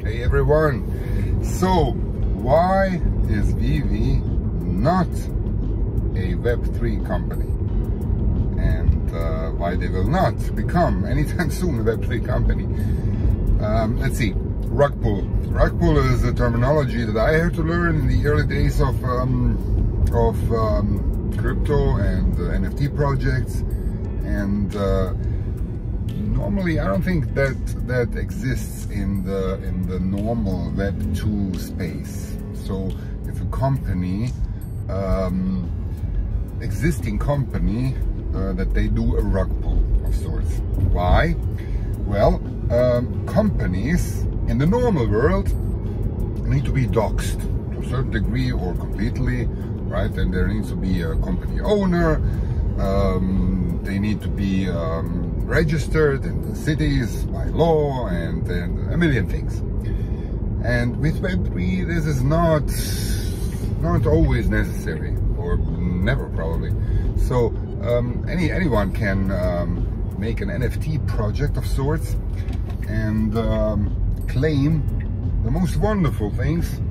Hey everyone! So, why is VeVe not a web3 company? And why they will not become anytime soon a web3 company? Let's see. Rug pull. Rug pull is a terminology that I had to learn in the early days of crypto and NFT projects, and normally I don't think that exists in the normal web2 space. So if a company, existing company, that they do a rug pull of sorts. Why? Well, companies in the normal world need to be doxed to a certain degree or completely, right? And there needs to be a company owner. They need to be registered in the cities by law, and a million things. And with Web3, this is not always necessary, or never probably. So anyone can make an NFT project of sorts and claim the most wonderful things,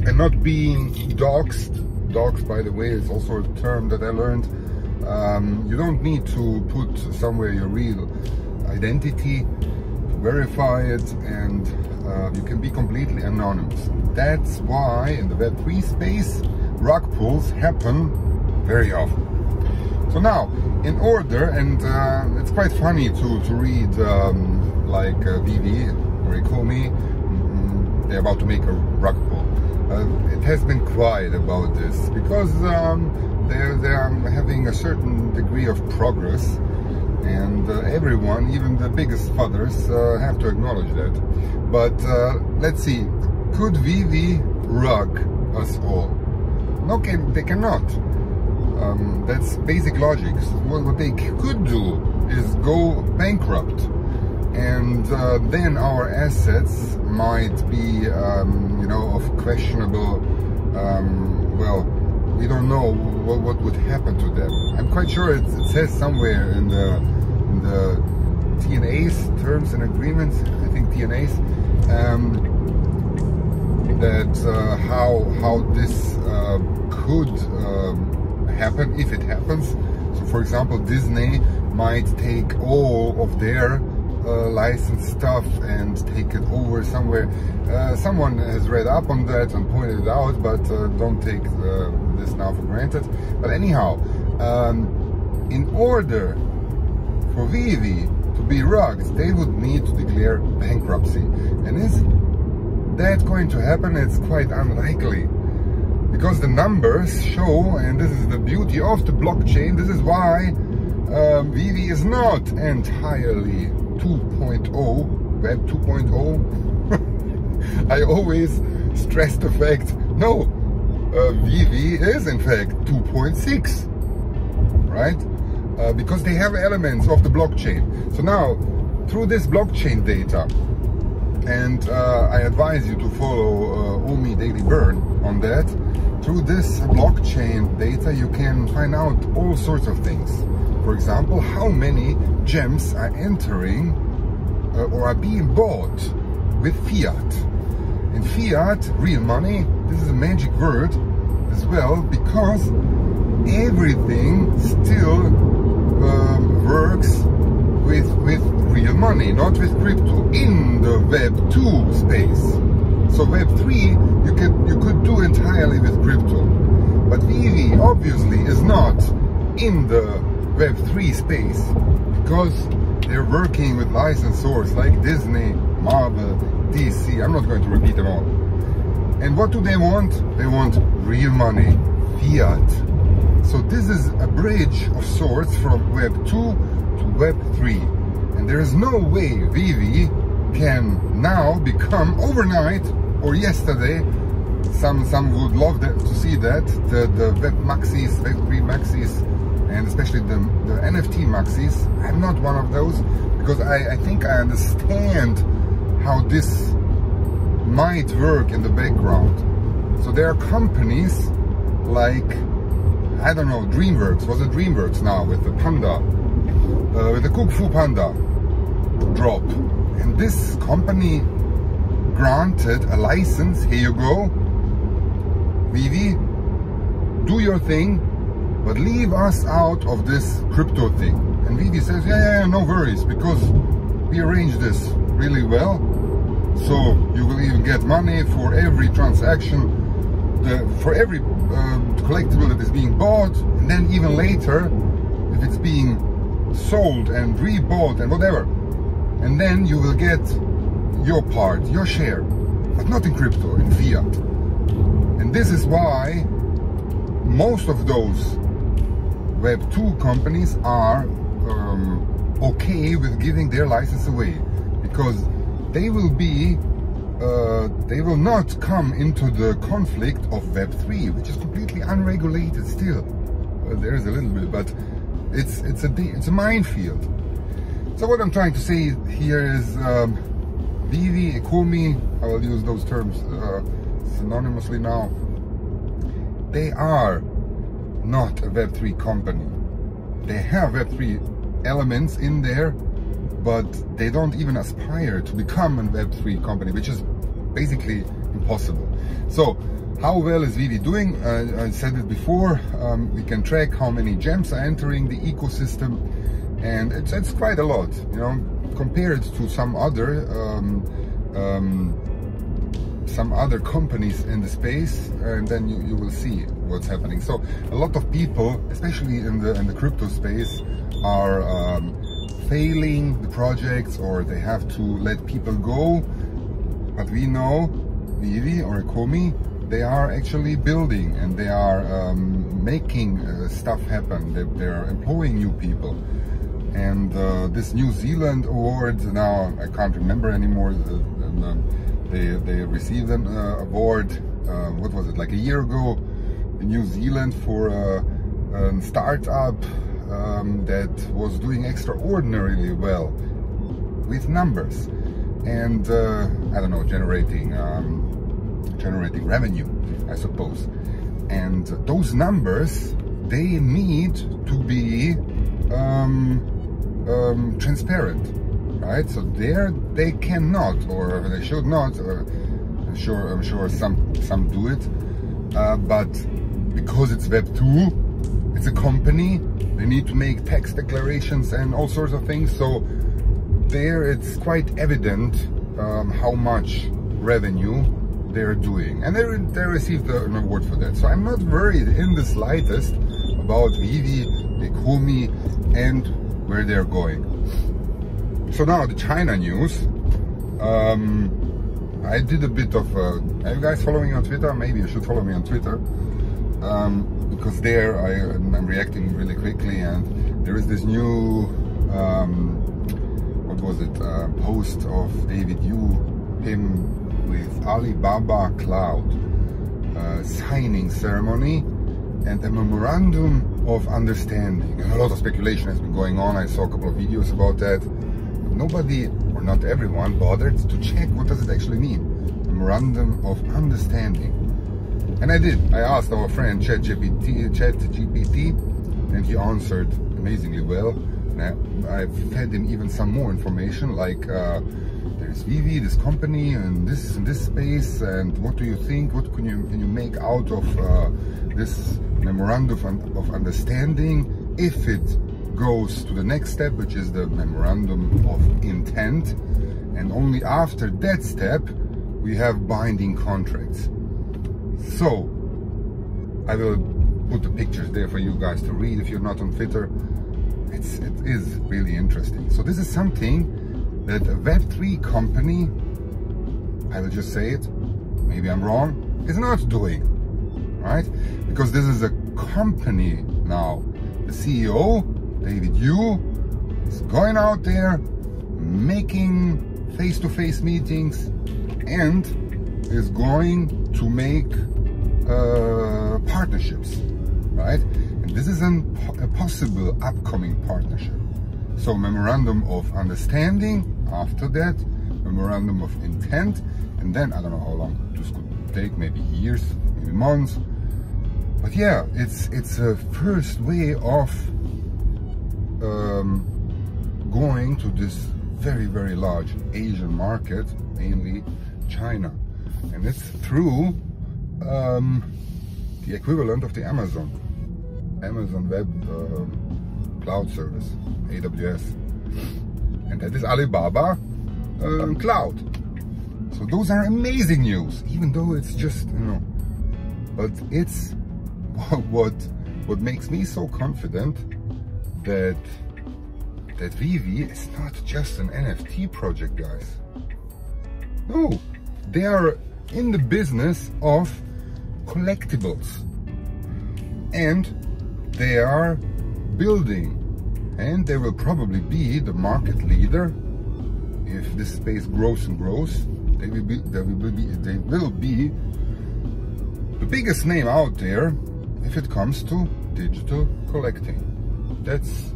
and not being doxed. Doxed, by the way, is also a term that I learned. You don't need to put somewhere your real identity to verify it, and you can be completely anonymous. That's why in the Web3 space, rug pulls happen very often. So now, in order, and it's quite funny to read like VeVe or Ecomi, they're about to make a rug pull. It has been quiet about this because they're having a certain degree of progress, and everyone, even the biggest fathers, have to acknowledge that. But let's see, could VeVe rug us all? No, they cannot. That's basic logic. What they could do is go bankrupt, and then our assets might be, you know, of questionable. Well, we don't know what would happen to them. I'm quite sure it says somewhere in the TNAs, terms and agreements, I think TNAs, that how this could happen if it happens. So for example, Disney might take all of their licensed stuff and take it over somewhere. Someone has read up on that and pointed it out, but don't take this now for granted. But anyhow, in order for VeVe to be rugged, they would need to declare bankruptcy. And is that going to happen? It's quite unlikely, because the numbers show, and this is the beauty of the blockchain, this is why VeVe is not entirely 2.0, Web 2.0. I always stress the fact, no, VeVe is in fact 2.6, right? Because they have elements of the blockchain. So now, through this blockchain data, and I advise you to follow Omi Daily Burn on that, through this blockchain data you can find out all sorts of things. For example, how many gems are entering or are being bought with fiat. And fiat, real money, this is a magic word as well, because everything still works with real money, not with crypto, in the Web2 space. So Web3 you could do entirely with crypto, but VeVe obviously is not in the Web3 space, because they're working with licensors like Disney, Marvel, DC. I'm not going to repeat them all. And what do they want? They want real money, fiat. So this is a bridge of sorts from Web 2 to Web 3. And there is no way VeVe can now become overnight or yesterday. Some would love to see that, the web maxis, web3 maxis, and especially the NFT maxis. I'm not one of those, because I think I understand how this might work in the background. So there are companies like, I don't know, DreamWorks. Was it DreamWorks now with the panda, with the Kung Fu Panda drop? And this company granted a license. Here you go, VeVe, do your thing, but leave us out of this crypto thing. And VeVe says, yeah, no worries, because we arranged this really well. So you will even get money for every transaction, for every collectible that is being bought, and then even later, if it's being sold and rebought and whatever, and then you will get your part, your share, but not in crypto, in fiat. And this is why most of those web2 companies are okay with giving their license away, because they will be they will not come into the conflict of web3, which is completely unregulated still. There is a little bit, but it's a minefield. So what I'm trying to say here is VeVe, Ecomi, I will use those terms synonymously now, they are not a web3 company. They have web3 elements in there, but they don't even aspire to become a web3 company, which is basically impossible. So how well is VeVe doing? I said it before, we can track how many gems are entering the ecosystem, and it's quite a lot, you know, compared to some other companies in the space, and then you will see what's happening. So a lot of people, especially in the crypto space, are failing the projects, or they have to let people go. But we know VeVe or Ecomi, they are actually building, and they are making stuff happen. They're employing new people. And this New Zealand award, now I can't remember anymore, they received an award, what was it, like a year ago in New Zealand for a startup that was doing extraordinarily well with numbers, and I don't know, generating revenue, I suppose. And those numbers, they need to be transparent, right? So there they cannot, or they should not. I'm sure some do it, but because it's Web2, it's a company. They need to make tax declarations and all sorts of things. So there it's quite evident how much revenue they're doing, and they received an award for that. So I'm not worried in the slightest about VeVe, Ecomi, and where they're going. So now the China news. I did a bit of are you guys following me on Twitter? Maybe you should follow me on Twitter, because there I'm reacting really quickly, and there is this new what was it, post of David Yu, him with Alibaba Cloud, signing ceremony and a memorandum of understanding. And a lot of speculation has been going on. I saw a couple of videos about that. Nobody, or not everyone, bothered to check what does it actually mean. Memorandum of understanding. And I did. I asked our friend ChatGPT, and he answered amazingly well. And I fed him even some more information, like there's VeVe, this company, and this space, and what do you think? What can you make out of this memorandum of understanding if it goes to the next step, which is the memorandum of intent, and only after that step we have binding contracts. So I will put the pictures there for you guys to read if you're not on Twitter. It is really interesting. So this is something that a Web3 company, I will just say it, maybe I'm wrong, is not doing, right? Because this is a company now. The CEO, David Yu, is going out there, making face-to-face meetings, and is going to make partnerships, right? And this is a possible upcoming partnership. So memorandum of understanding, after that memorandum of intent, and then I don't know how long this could take, maybe years, maybe months. But yeah, it's a first way of going to this very, very large Asian market, mainly China, and it's through the equivalent of the Amazon Web Cloud Service, AWS, and that is Alibaba Cloud. So those are amazing news, even though it's just, you know, but it's what makes me so confident that VeVe is not just an NFT project, guys. No, they are in the business of collectibles, and they are building, and they will probably be the market leader if this space grows and grows. They will be the biggest name out there if it comes to digital collecting. That's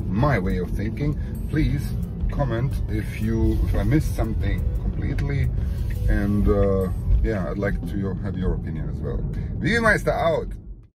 my way of thinking. Please comment if I missed something completely, and yeah, I'd like to have your opinion as well. VeVe Meister out.